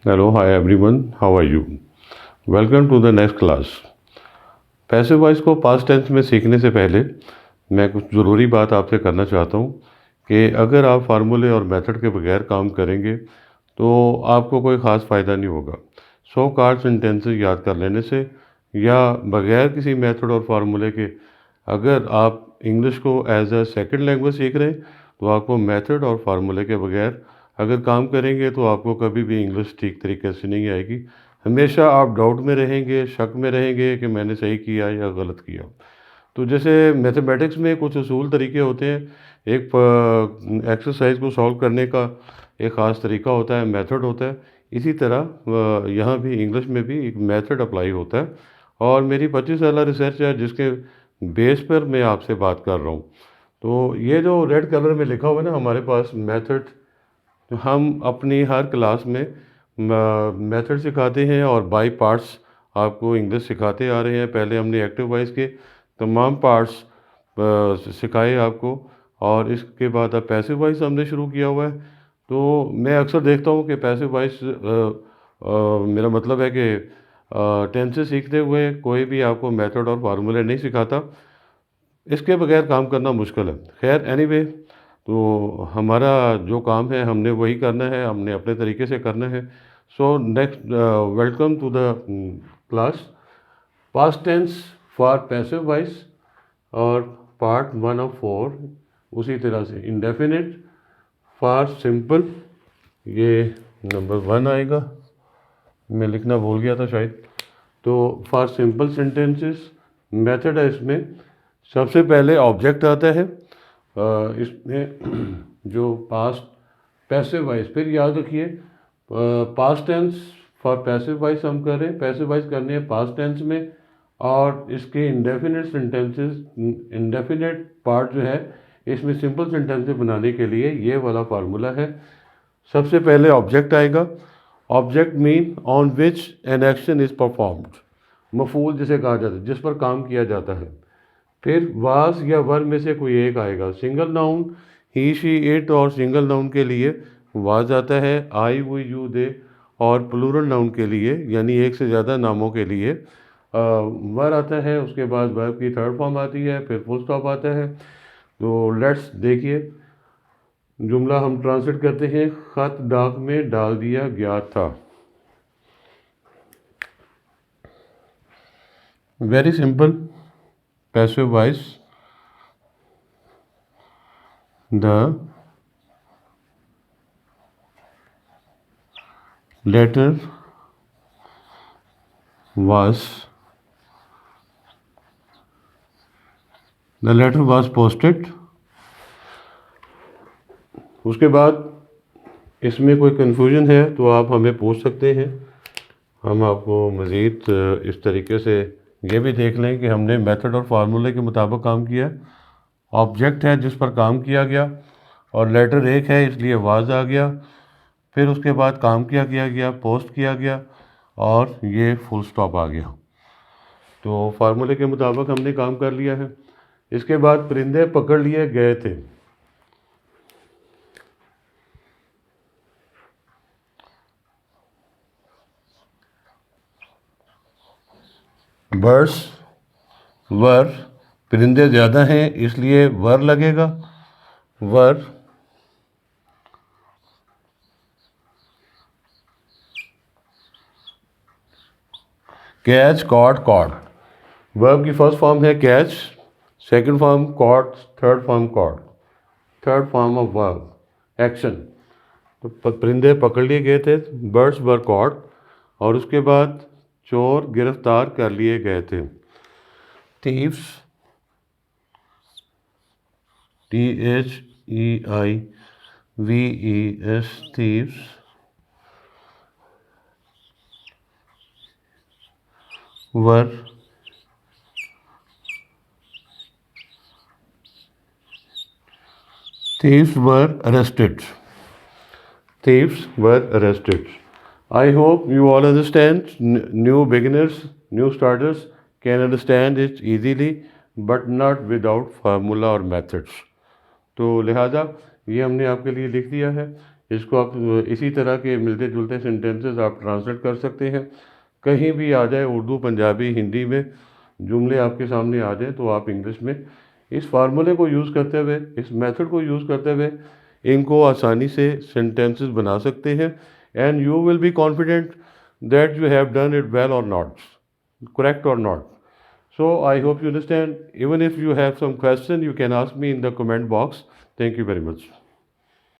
Hello, hi everyone. How are you? Welcome to the next class. Passive voice को past tense में सीखने से पहले मैं कुछ ज़रूरी बात आपसे करना चाहता हूँ कि अगर आप फार्मूले और मेथड के बगैर काम करेंगे तो आपको कोई ख़ास फ़ायदा नहीं होगा। 100 कार्ड सेंटेंसेस याद कर लेने से या बगैर किसी मेथड और फार्मूले के अगर आप इंग्लिश को एज अ सेकंड लैंग्वेज सीख रहे हैं तो आपको मेथड और फार्मूले के बगैर अगर काम करेंगे तो आपको कभी भी इंग्लिश ठीक तरीके से नहीं आएगी। हमेशा आप डाउट में रहेंगे, शक में रहेंगे कि मैंने सही किया या गलत किया। तो जैसे मैथमेटिक्स में कुछ असूल तरीके होते हैं, एक एक्सरसाइज को सॉल्व करने का एक ख़ास तरीका होता है, मेथड होता है। इसी तरह यहाँ भी इंग्लिश में भी एक मेथड अप्लाई होता है और मेरी 25 साल रिसर्च है जिसके बेस पर मैं आपसे बात कर रहा हूँ। तो ये जो रेड कलर में लिखा हुआ है ना हमारे पास मेथड, तो हम अपनी हर क्लास में मेथड सिखाते हैं और बाय पार्ट्स आपको इंग्लिश सिखाते आ रहे हैं। पहले हमने एक्टिव वॉइस के तमाम पार्ट्स सिखाए आपको और इसके बाद अब पैसिव वॉइस हमने शुरू किया हुआ है। तो मैं अक्सर देखता हूँ कि पैसिव वॉइस मेरा मतलब है कि टेंसेस सीखते हुए कोई भी आपको मेथड और फार्मूले नहीं सिखाता, इसके बगैर काम करना मुश्किल है। खैर एनीवे, तो हमारा जो काम है हमने वही करना है, हमने अपने तरीके से करना है। So next, welcome to the class past tense for passive voice और पार्ट 1 ऑफ 4। उसी तरह से इंडेफिनिट फॉर सिंपल, ये नंबर 1 आएगा, मैं लिखना भूल गया था शायद। तो फॉर सिंपल सेंटेंसेस मेथड है इसमें। सबसे पहले ऑब्जेक्ट आता है इसमें जो पास्ट पैसिव वॉइस, फिर याद रखिए past tense for passive voice हम कर रहे हैं, पैसिव वॉइस करनी है पास्ट टेंस में। और इसके इंडेफिनिट सेंटेंसेस, इंडेफिनिट पार्ट जो है इसमें सिंपल सेंटेंसेस बनाने के लिए ये वाला फार्मूला है। सबसे पहले ऑब्जेक्ट आएगा। Object mean on which an action is performed, मफूल जिसे कहा जाता है, जिस पर काम किया जाता है। फिर वाज या वर में से कोई एक आएगा। Single noun he she it और सिंगल नाउन के लिए वाज आता है, आई वो यू दे। और प्लूरल नाउन के लिए यानी एक से ज़्यादा नामों के लिए वर आता है। उसके बाद वर्ब की थर्ड फॉर्म आती है, फिर फुल स्टॉप आता है। तो लेट्स देखिए, जुमला हम ट्रांसलेट करते हैं। खत डाक में डाल दिया गया था। Very simple passive voice, the letter was posted। उसके बाद इसमें कोई कन्फ्यूजन है तो आप हमें पूछ सकते हैं, हम आपको मज़ीद इस तरीके से ये भी देख लें कि हमने मेथड और फार्मूले के मुताबिक काम किया। ऑब्जेक्ट है जिस पर काम किया गया और लेटर एक है इसलिए आवाज़ आ गया। फिर उसके बाद काम किया गया, पोस्ट किया गया और ये फुल स्टॉप आ गया। तो फार्मूले के मुताबिक हमने काम कर लिया है। इसके बाद परिंदे पकड़ लिए गए थे। बर्ड्स वर, परिंदे ज़्यादा हैं इसलिए वर लगेगा, were. Catch caught caught, verb की फर्स्ट फॉर्म है catch, second form caught, third form caught, third form of verb action. तो परिंदे पकड़ लिए गए थे, बर्ड्स वर कॉट। और उसके बाद चोर गिरफ्तार कर लिए गए थे। Thieves, THEIVES, thieves were arrested. Thieves were arrested. I hope you all understand. New beginners, new starters can understand it easily, but not without formula or methods. तो लिहाजा ये हमने आपके लिए लिख दिया है। इसको आप इसी तरह के मिलते जुलते सेंटेंसेस आप ट्रांसलेट कर सकते हैं। कहीं भी आ जाए, उर्दू, पंजाबी, हिंदी में जुमले आपके सामने आ जाए तो आप इंग्लिश में इस फार्मूले को यूज़ करते हुए, इस मेथड को यूज़ करते हुए इनको आसानी से सेंटेंसेस बना सकते हैं। And you will be confident that you have done it well और not, correct or not. So I hope you understand. Even if you have some question, you can ask me in the comment box. Thank you very much.